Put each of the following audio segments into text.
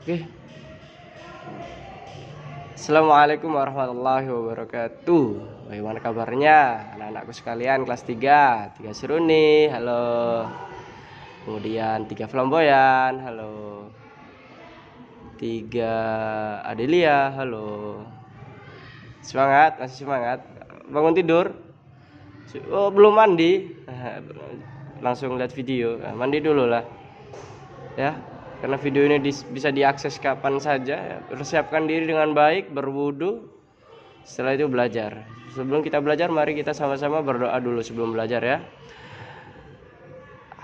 Oke. Assalamualaikum warahmatullahi wabarakatuh. Bagaimana kabarnya anak-anakku sekalian kelas 3 seru nih, halo. Kemudian 3 flamboyan, halo. 3 Adelia, halo. Semangat, masih semangat. Bangun tidur? Oh, belum mandi. Langsung lihat video. Nah, mandi dulu lah. Ya. Karena video ini bisa diakses kapan saja. Persiapkan diri dengan baik, berwudu. Setelah itu belajar. Sebelum kita belajar, mari kita sama-sama berdoa dulu sebelum belajar ya.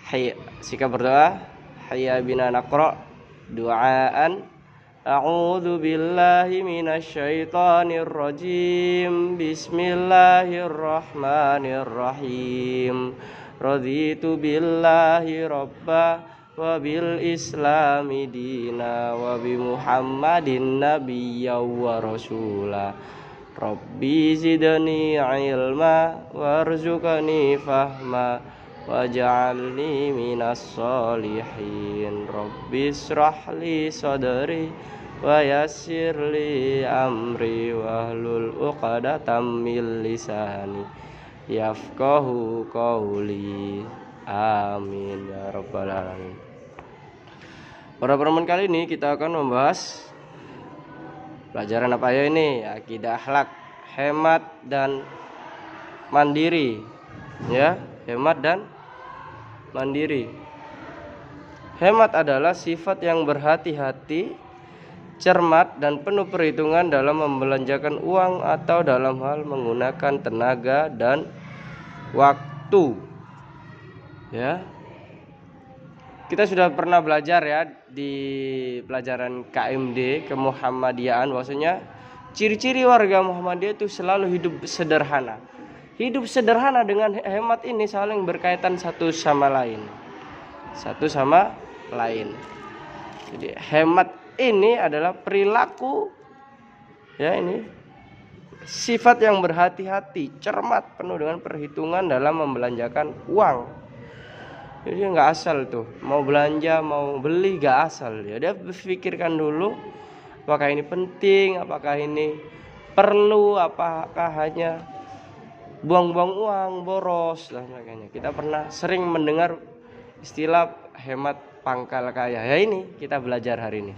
Hayya, sikap berdoa. Hayya bina naqra du'aan. A'udzu billahi minasyaitonir rajim. Bismillahirrahmanirrahim. Raditu billahi rabba wa bil islami dina wa bi muhammadin nabiyya wa rasula. Rabbi zidni ilma warzuqni fahma waj'alni minas solihin. Rabbi israh li sadri wa yassir li amri wahlul 'uqdatam min lisani yafqahu qawli. Amin ya rabbal alamin. Pada pertemuan kali ini kita akan membahas pelajaran apa ya ini? Akidah akhlak, hemat dan mandiri. Ya, hemat dan mandiri. Hemat adalah sifat yang berhati-hati, cermat dan penuh perhitungan dalam membelanjakan uang atau dalam hal menggunakan tenaga dan waktu. Ya, kita sudah pernah belajar ya di pelajaran KMD kemuhammadiyaan, bahwasanya ciri-ciri warga Muhammadiyah itu selalu hidup sederhana. Hidup sederhana dengan hemat ini saling berkaitan satu sama lain. Jadi hemat ini adalah perilaku, ya, ini sifat yang berhati-hati, cermat, penuh dengan perhitungan dalam membelanjakan uang. Jadi nggak asal tuh mau belanja, mau beli nggak asal. Ya dia pikirkan dulu apakah ini penting, apakah ini perlu, apakah hanya buang-buang uang, boros dan sebagainya. Kita pernah sering mendengar istilah hemat pangkal kaya. Ya ini kita belajar hari ini.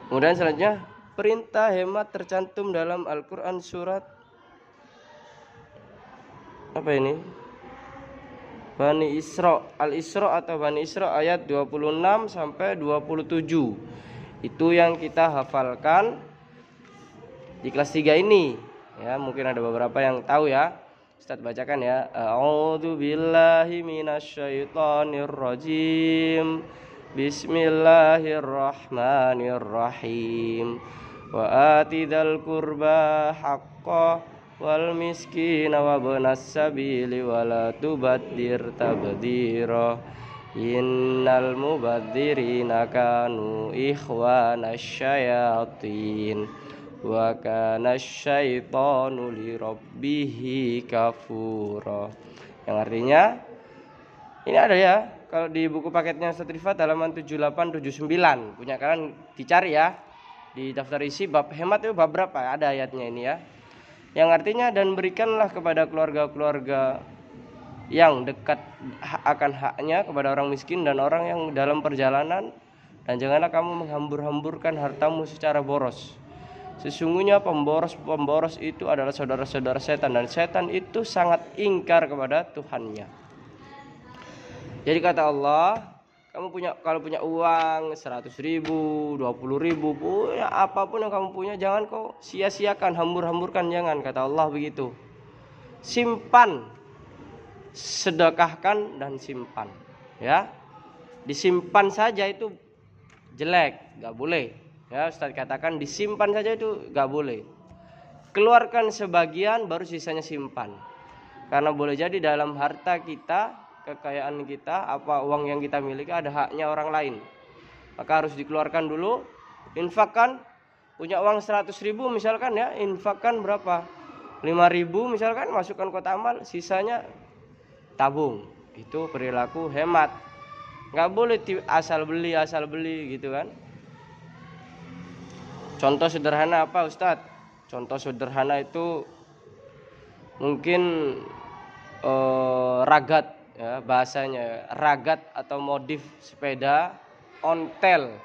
Kemudian selanjutnya perintah hemat tercantum dalam Al-Quran surat apa ini? Bani Isra, Al-Isra atau Bani Isra ayat 26 sampai 27. Itu yang kita hafalkan di kelas 3 ini. Ya, mungkin ada beberapa yang tahu ya. Ustaz bacakan ya. A'udzu billahi minasyaitonir rajim. Bismillahirrahmanirrahim. Wa atidal qurba haqqo wal miskina wa banas sabili wala tubaddir tabdira innal mubadzirina kanu ikhwanasy syayatin wa kana syaitanu lirabbihi kafura. Yang artinya ini ada ya, kalau di buku paketnya Ustaz Rifat halaman 7879 punya kalian dicari ya, di daftar isi bab hemat itu bab berapa, ada ayatnya ini ya, yang artinya dan berikanlah kepada keluarga-keluarga yang dekat akan haknya kepada orang miskin dan orang yang dalam perjalanan, dan janganlah kamu menghambur-hamburkan hartamu secara boros. Sesungguhnya pemboros itu adalah saudara-saudara setan, dan setan itu sangat ingkar kepada Tuhannya. Jadi kata Allah, kalau punya uang 100.000, 20.000, ya apapun yang kamu punya, jangan kau sia-siakan, hambur-hamburkan, jangan, kata Allah begitu. Simpan, sedekahkan dan simpan. Ya, disimpan saja itu jelek, nggak boleh. Ya, Ustaz katakan disimpan saja itu nggak boleh. Keluarkan sebagian, baru sisanya simpan. Karena boleh jadi dalam harta kita, kekayaan kita, apa uang yang kita miliki ada haknya orang lain, maka harus dikeluarkan dulu. Infakkan, punya uang 100.000 misalkan ya, infakkan berapa, 5.000 misalkan, masukkan kotak amal, sisanya tabung. Itu perilaku hemat. Nggak boleh asal beli gitu kan. Contoh sederhana apa Ustadz? Contoh sederhana itu mungkin ragat ya, bahasanya ragat atau modif sepeda ontel.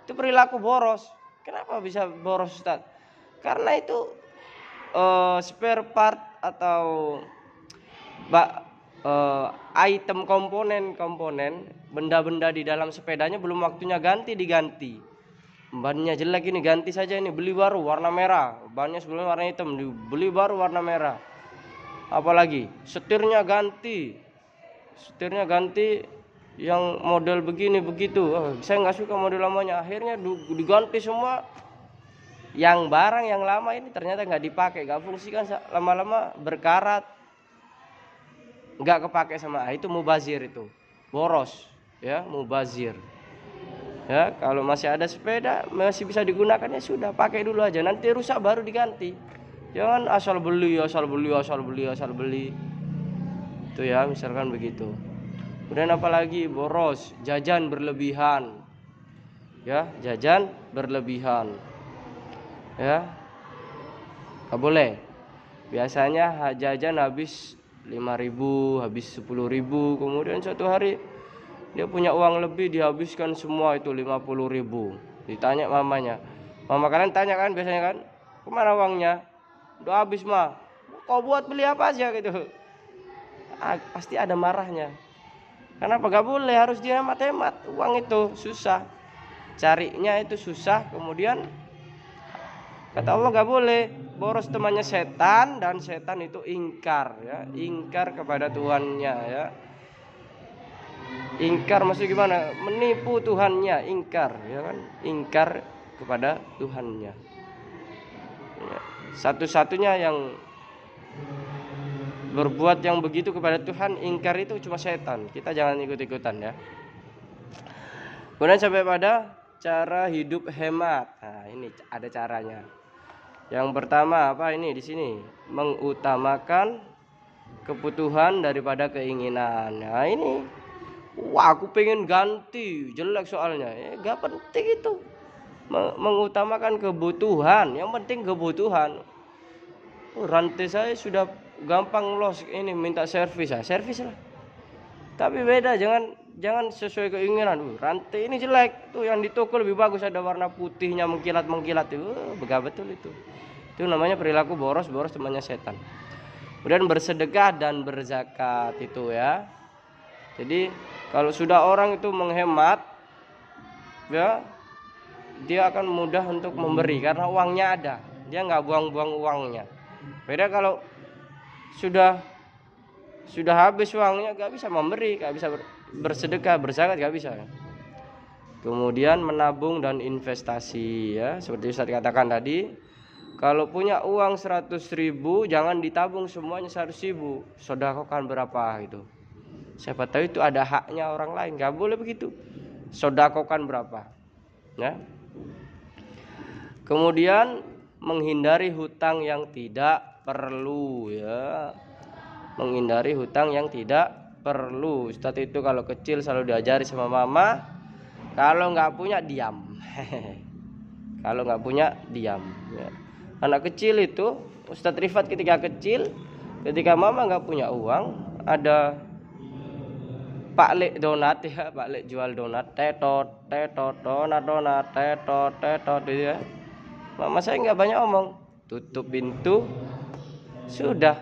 Itu perilaku boros. Kenapa bisa boros Ustadz? Karena itu spare part atau item komponen benda-benda di dalam sepedanya belum waktunya diganti. Bannya jelek ini, ganti saja ini, beli baru warna merah, bannya sebelumnya warna hitam, beli baru warna merah. Apalagi setirnya ganti yang model begini begitu. Saya nggak suka model lamanya, akhirnya diganti semua. Yang barang yang lama ini ternyata nggak dipakai, nggak fungsikan, lama-lama berkarat, nggak kepake sama. Itu mubazir, itu boros ya, mubazir ya. Kalau masih ada sepeda masih bisa digunakan, ya sudah, pakai dulu aja, nanti rusak baru diganti. Jangan asal beli itu ya, misalkan begitu. Kemudian apalagi boros, jajan berlebihan ya, jajan berlebihan ya, nggak boleh. Biasanya jajan habis 5.000, habis 10.000, kemudian suatu hari dia punya uang lebih, dihabiskan semua itu 50.000. Ditanya mamanya, mama kalian tanya kan biasanya kan, kemana uangnya? Udah habis mah, kau buat beli apa aja gitu. Pasti ada marahnya. Kenapa gak boleh? Harus dihemat-hemat. Uang itu susah, carinya itu susah. Kemudian kata Allah gak boleh. Boros temannya setan, dan setan itu ingkar ya, ingkar kepada Tuhannya ya. Ingkar maksudnya gimana? Menipu Tuhannya, ingkar ya kan, ingkar kepada Tuhannya ya. Satu-satunya yang berbuat yang begitu kepada Tuhan, ingkar, itu cuma setan. Kita jangan ikut-ikutan ya. Kemudian sampai pada cara hidup hemat. Nah, ini ada caranya. Yang pertama apa ini di sini? Mengutamakan kebutuhan daripada keinginan. Nah, ini aku pengen ganti, jelek soalnya. Gak penting itu. Mengutamakan kebutuhan, yang penting kebutuhan. Rantai saya sudah gampang los, ini minta servis lah. Tapi beda, jangan sesuai keinginan. Rantai ini jelek, tuh yang di toko lebih bagus, ada warna putihnya mengkilat itu. Betul itu. Itu namanya perilaku boros temannya setan. Kemudian bersedekah dan berzakat itu ya. Jadi kalau sudah orang itu menghemat ya, dia akan mudah untuk memberi karena uangnya ada. Dia nggak buang-buang uangnya. Beda kalau sudah habis uangnya, gak bisa memberi, gak bisa bersedekah, berzakat, gak bisa. Kemudian menabung dan investasi ya, seperti Ustaz katakan tadi, kalau punya uang 100.000 jangan ditabung semuanya 100.000, sedekahkan berapa gitu. Siapa tahu itu ada haknya orang lain, gak boleh begitu. Sedekahkan berapa ya. Kemudian menghindari hutang yang tidak perlu ya. Menghindari hutang yang tidak perlu. Ustaz itu kalau kecil selalu diajari sama mama, kalau nggak punya diam. Kalau nggak punya diam ya. Anak kecil itu, Ustaz Rifat ketika kecil, ketika mama nggak punya uang, ada Pak Lek donat ya, Pak Lek jual donat, tetot donat tetot ya. Mama saya nggak banyak omong, tutup pintu, sudah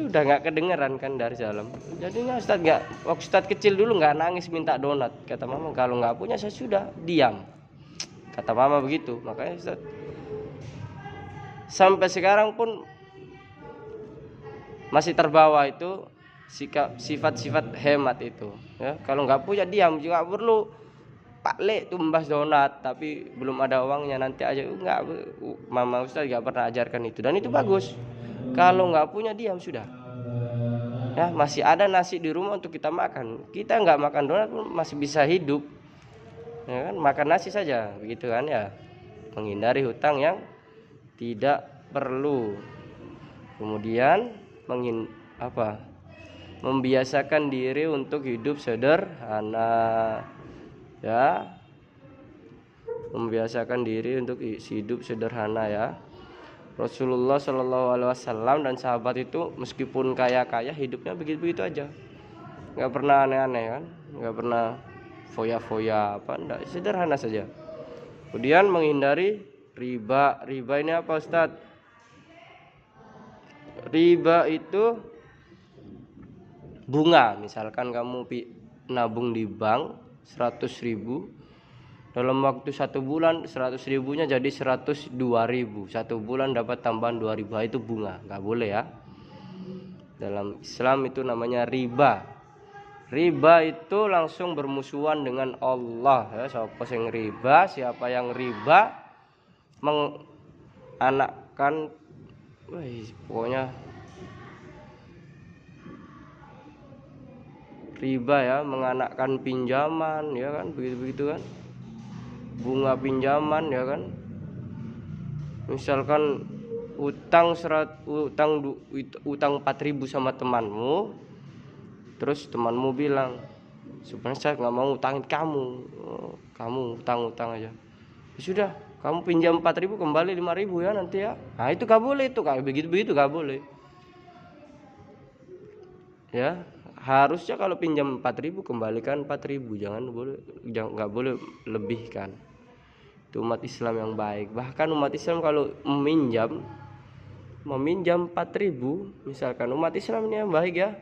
nggak kedengeran kan dari dalam. Jadinya Ustadz kecil dulu nggak nangis minta donat. Kata mama, kalau nggak punya saya sudah diam. Kata mama begitu. Makanya Ustadz sampai sekarang pun masih terbawa itu sifat-sifat hemat itu ya. Kalau nggak punya diam, juga perlu Pak Le tuh membahas donat tapi belum ada uangnya, nanti aja. Enggak, mama Ustaz nggak pernah ajarkan itu, dan itu bagus. Kalau nggak punya diam sudah ya, masih ada nasi di rumah untuk kita makan. Kita nggak makan donat pun masih bisa hidup ya kan, makan nasi saja begitu kan ya. Menghindari hutang yang tidak perlu. Kemudian membiasakan diri untuk hidup sederhana ya. membiasakan diri untuk hidup sederhana ya. Rasulullah Shallallahu Alaihi Wasallam dan sahabat itu meskipun kaya hidupnya begitu-begitu aja, nggak pernah aneh-aneh kan, nggak pernah foya-foya apa, enggak, sederhana saja. Kemudian menghindari riba. Riba ini apa Ustadz? Riba itu bunga. Misalkan kamu nabung di bank 100.000, dalam waktu 1 bulan 100.000-nya jadi 102.000. 1 bulan dapat tambahan 2.000. Itu bunga, nggak boleh ya. Dalam Islam itu namanya riba. Riba itu langsung bermusuhan dengan Allah ya. Siapa yang riba menganakkan, pokoknya riba ya, menganakkan pinjaman ya kan, begitu kan, bunga pinjaman ya kan. Misalkan utang 4.000 sama temanmu, terus temanmu bilang, sebenarnya saya nggak mau utangin kamu, kamu utang aja. Ya sudah, kamu pinjam 4.000 kembali 5.000 ya nanti ya. Nah itu gak boleh, itu kayak begitu gak boleh ya. Harusnya kalau pinjam 4.000 kembalikan 4.000, nggak boleh lebihkan. Itu umat Islam yang baik. Bahkan umat Islam kalau meminjam 4.000, misalkan umat Islam ini yang baik ya,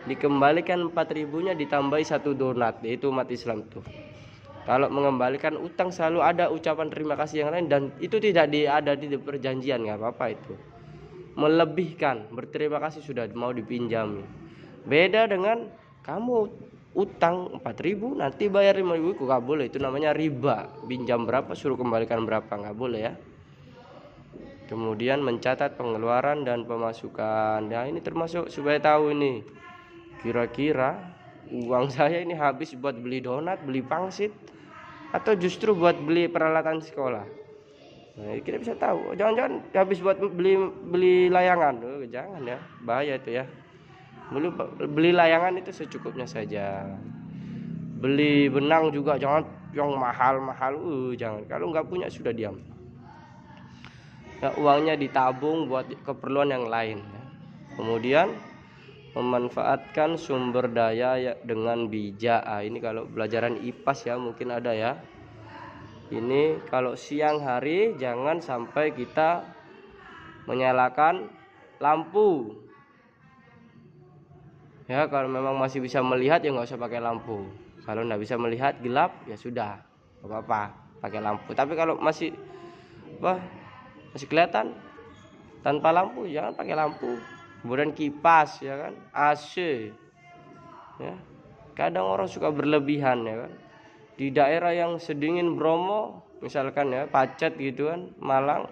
dikembalikan 4.000-nya ditambahi 1 donat. Itu umat Islam tuh. Kalau mengembalikan utang selalu ada ucapan terima kasih yang lain, dan itu tidak ada di perjanjian, nggak apa-apa itu. Melebihkan, berterima kasih sudah mau dipinjami. Beda dengan kamu utang 4.000 nanti bayar 5.000, nggak boleh. Itu namanya riba. Pinjam berapa suruh kembalikan berapa, nggak boleh ya. Kemudian mencatat pengeluaran dan pemasukan. Nah ini termasuk supaya tahu ini, kira-kira uang saya ini habis buat beli donat, beli pangsit, atau justru buat beli peralatan sekolah. Nah kita bisa tahu. Jangan-jangan habis buat beli layangan. Jangan ya, bahaya itu ya. Beli layangan itu secukupnya saja. Beli benang juga jangan yang mahal-mahal. Jangan. Kalau nggak punya sudah diam. Nah, uangnya ditabung buat keperluan yang lain. Kemudian memanfaatkan sumber daya dengan bijak. Ini kalau pelajaran IPAS ya, mungkin ada ya. Ini kalau siang hari jangan sampai kita menyalakan lampu. Ya kalau memang masih bisa melihat ya nggak usah pakai lampu. Kalau nggak bisa melihat gelap ya sudah, nggak apa-apa pakai lampu. Tapi kalau masih kelihatan tanpa lampu, jangan pakai lampu. Kemudian kipas ya kan, AC ya. Kadang orang suka berlebihan ya kan. Di daerah yang sedingin Bromo misalkan ya, Pacet gitu kan, Malang,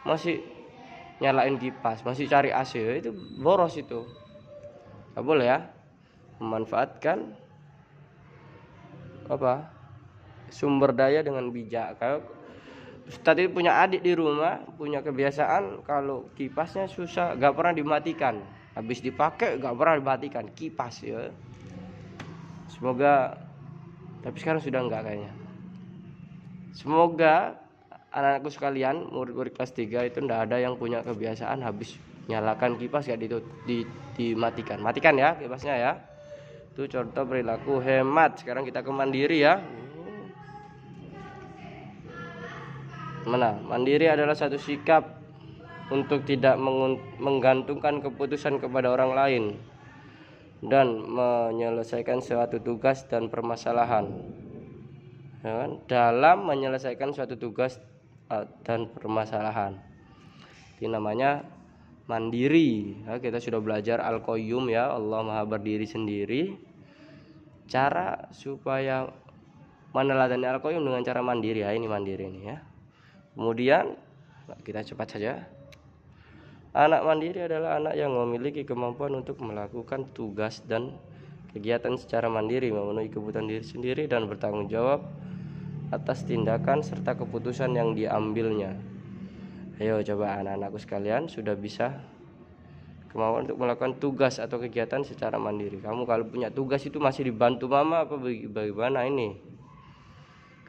masih nyalain kipas, masih cari AC, itu boros itu. Gak boleh ya. Memanfaatkan sumber daya dengan bijak. Kalau Ustadz itu punya adik di rumah, punya kebiasaan kalau kipasnya susah, gak pernah dimatikan. Habis dipakai gak pernah dimatikan kipas ya. Semoga, tapi sekarang sudah enggak kayaknya. Semoga anak-anakku sekalian, murid-murid kelas 3 itu enggak ada yang punya kebiasaan habis nyalakan kipas gak dimatikan. Matikan ya kipasnya ya. Itu contoh perilaku hemat. Sekarang kita ke mandiri ya. Mandiri adalah satu sikap untuk tidak menggantungkan keputusan kepada orang lain dan menyelesaikan suatu tugas dan permasalahan. Ya kan? Dalam menyelesaikan suatu tugas dan permasalahan. Ini namanya mandiri. Ya, kita sudah belajar Al-Qayyum ya, Allah Maha berdiri sendiri. Cara supaya meneladani Al-Qayyum dengan cara mandiri. Ya, ini mandiri ini ya. Kemudian kita cepat saja. Anak mandiri adalah anak yang memiliki kemampuan untuk melakukan tugas dan kegiatan secara mandiri, memenuhi kebutuhan diri sendiri dan bertanggung jawab atas tindakan serta keputusan yang diambilnya. Ayo coba anak-anakku sekalian, sudah bisa kemampuan untuk melakukan tugas atau kegiatan secara mandiri. Kamu kalau punya tugas itu masih dibantu mama apa bagaimana ini?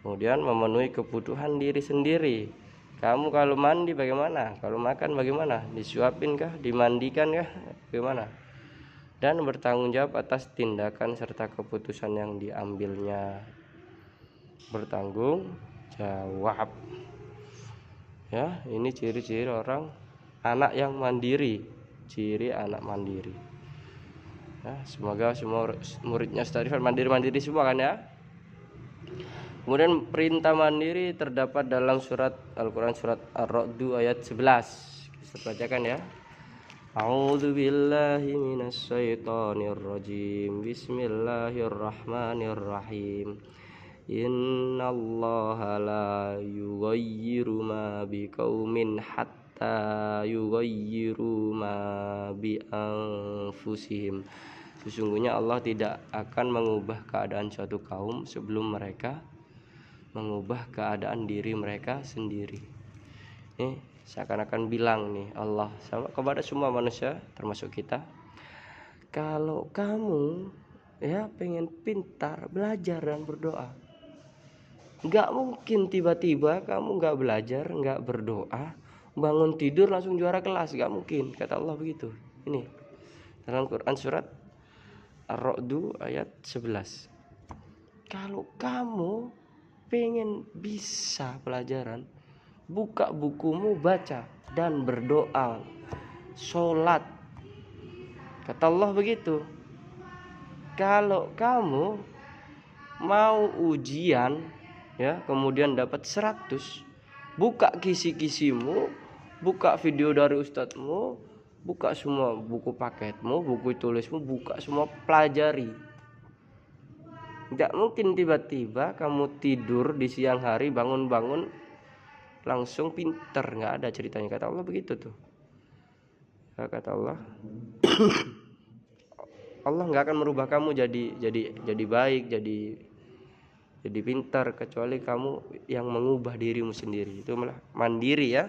Kemudian memenuhi kebutuhan diri sendiri. Kamu kalau mandi bagaimana? Kalau makan bagaimana? Disuapin kah? Dimandikan kah? Bagaimana? Dan bertanggung jawab atas tindakan serta keputusan yang diambilnya. Bertanggung jawab. Ya, ini ciri-ciri orang anak yang mandiri. Ciri anak mandiri. Ya, semoga semua muridnya Ustaz Rifat mandiri-mandiri semua kan ya. Kemudian perintah mandiri terdapat dalam surat Al-Quran surat Ar-Ra'd ayat 11. Kita bacakan ya. A'udzu billahi minasyaitonir rajim. Bismillahirrahmanirrahim. Innallaha la yughayyiru ma biqaumin hatta yughayyiru ma bi anfusihim. Sesungguhnya Allah tidak akan mengubah keadaan suatu kaum sebelum mereka mengubah keadaan diri mereka sendiri. Ini seakan-akan bilang nih Allah sama kepada semua manusia termasuk kita, kalau kamu ya pengen pintar, belajar dan berdoa. Nggak mungkin tiba-tiba kamu nggak belajar, nggak berdoa, bangun tidur langsung juara kelas, nggak mungkin, kata Allah begitu. Ini dalam Quran surat Ar-Ra'd ayat 11. Kalau kamu pengen bisa pelajaran, buka bukumu, baca dan berdoa, sholat, kata Allah begitu. Kalau kamu mau ujian ya kemudian dapat 100, buka kisi-kisimu, buka video dari ustadzmu, buka semua buku paketmu, buku tulismu, buka semua, pelajari. Tidak mungkin tiba-tiba kamu tidur di siang hari, bangun-bangun langsung pinter, nggak ada ceritanya, kata Allah begitu tuh. Kata Allah Allah nggak akan merubah kamu jadi baik, jadi pintar, kecuali kamu yang mengubah dirimu sendiri. Itu malah mandiri ya.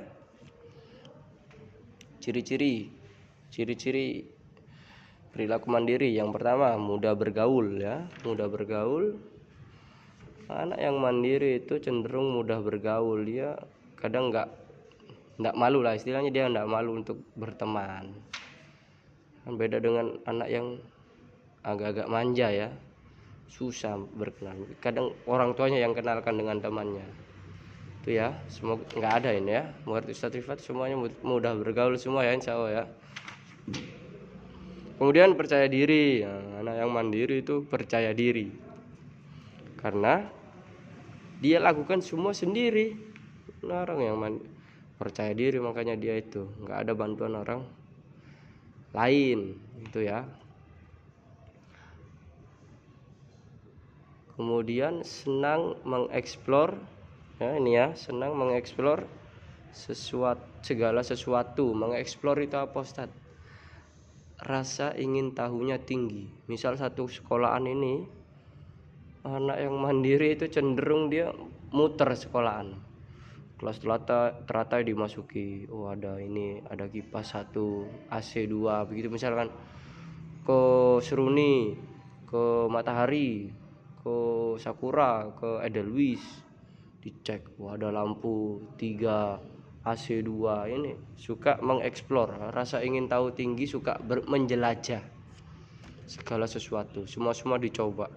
Ciri-ciri perilaku mandiri yang pertama, mudah bergaul ya. Mudah bergaul. Anak yang mandiri itu cenderung mudah bergaul. Dia kadang nggak malu lah, istilahnya dia nggak malu untuk berteman. Beda dengan anak yang agak-agak manja ya, susah berkenalan. Kadang orang tuanya yang kenalkan dengan temannya. Itu ya, semoga nggak ada ini ya. Murid Ustaz Rifat semuanya mudah bergaul semua ya, insya Allah ya. Kemudian percaya diri. Nah, anak yang mandiri itu percaya diri karena dia lakukan semua sendiri. Nah, orang yang percaya diri makanya dia itu nggak ada bantuan orang lain itu ya. Kemudian senang mengeksplor ya, ini ya, senang mengeksplor segala sesuatu. Mengeksplor itu apa Ustaz? Rasa ingin tahunya tinggi. Misal satu sekolahan ini, anak yang mandiri itu cenderung dia muter sekolahan. Kelas teratai dimasuki, oh ada ini, ada kipas 1, AC 2, begitu misalkan. Ke Seruni, ke Matahari, ke Sakura, ke Edelweiss, dicek, wah ada lampu 3, AC 2. Ini suka mengeksplor, rasa ingin tahu tinggi, suka menjelajah segala sesuatu, semua dicoba,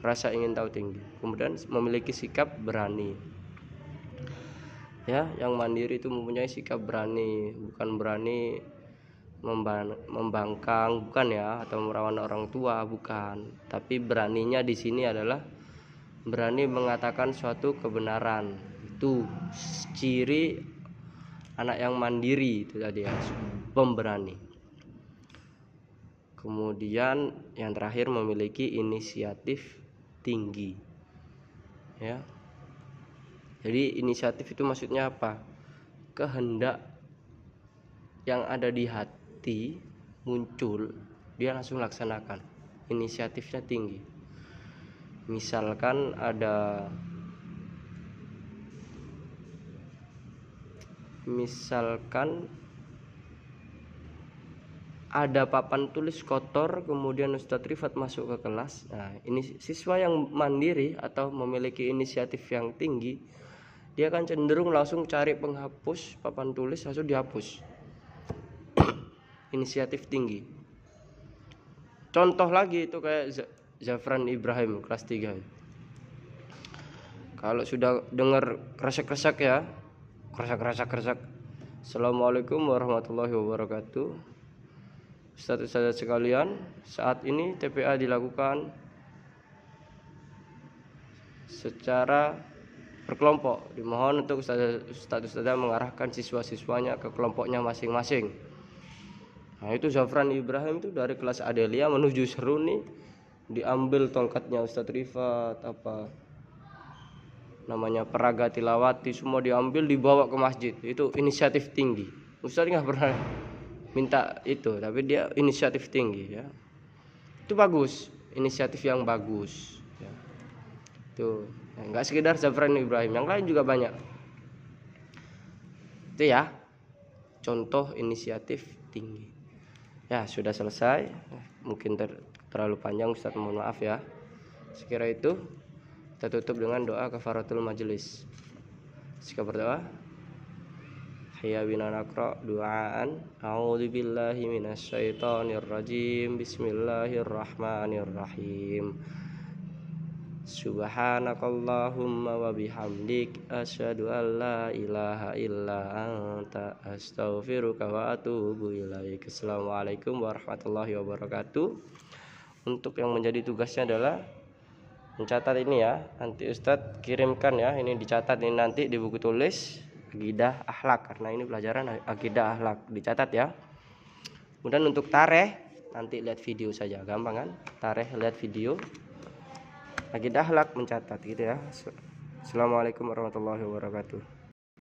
rasa ingin tahu tinggi. Kemudian memiliki sikap berani ya. Yang mandiri itu mempunyai sikap berani, bukan berani membangkang, bukan ya, atau melawan orang tua, bukan. Tapi beraninya di sini adalah berani mengatakan suatu kebenaran. Itu ciri anak yang mandiri itu tadi ya, pemberani. Kemudian yang terakhir memiliki inisiatif tinggi ya. Jadi inisiatif itu maksudnya apa? Kehendak yang ada di hati muncul, dia langsung laksanakan. Inisiatifnya tinggi. Misalkan ada papan tulis kotor, kemudian Ustadz Rifat masuk ke kelas. Nah, ini siswa yang mandiri atau memiliki inisiatif yang tinggi, dia akan cenderung langsung cari penghapus papan tulis, langsung dihapus. Inisiatif tinggi. Contoh lagi itu kayak Zafran Ibrahim kelas 3. Kalau sudah dengar kresek-kresek ya, kresek. Assalamualaikum warahmatullahi wabarakatuh. Ustadz sekalian, saat ini TPA dilakukan secara berkelompok. Dimohon untuk Ustadz mengarahkan siswa-siswanya ke kelompoknya masing-masing. Nah, itu Zafran Ibrahim itu dari kelas Adelia menuju Seruni, diambil tongkatnya Ustadz Rifat, peraga tilawati, semua diambil dibawa ke masjid. Itu inisiatif tinggi. Ustadz nggak pernah minta itu, tapi dia inisiatif tinggi ya. Itu bagus, inisiatif yang bagus ya. Itu nggak sekedar Zafran Ibrahim, yang lain juga banyak. Itu ya contoh inisiatif tinggi. Ya, sudah selesai. Mungkin terlalu panjang Ustadz, mohon maaf ya. Sekira itu kita tutup dengan doa kafaratul majelis. Jika berdoa, hayya bina naqra du'aan a'udzubillahi minasyaitonirrajim bismillahirrahmanirrahim subhanakallahumma wa bihamdik asyhadu an la ilaha illa anta astaghfiruka wa atubu ilaik. Assalamualaikum warahmatullahi wabarakatuh. Untuk yang menjadi tugasnya adalah mencatat ini ya, nanti Ustadz kirimkan ya, ini dicatat ini nanti di buku tulis akidah akhlak, karena ini pelajaran akidah akhlak, dicatat ya. Kemudian untuk tareh nanti lihat video saja, gampang kan? Tareh lihat video, akidah akhlak mencatat gitu ya. Assalamualaikum warahmatullahi wabarakatuh.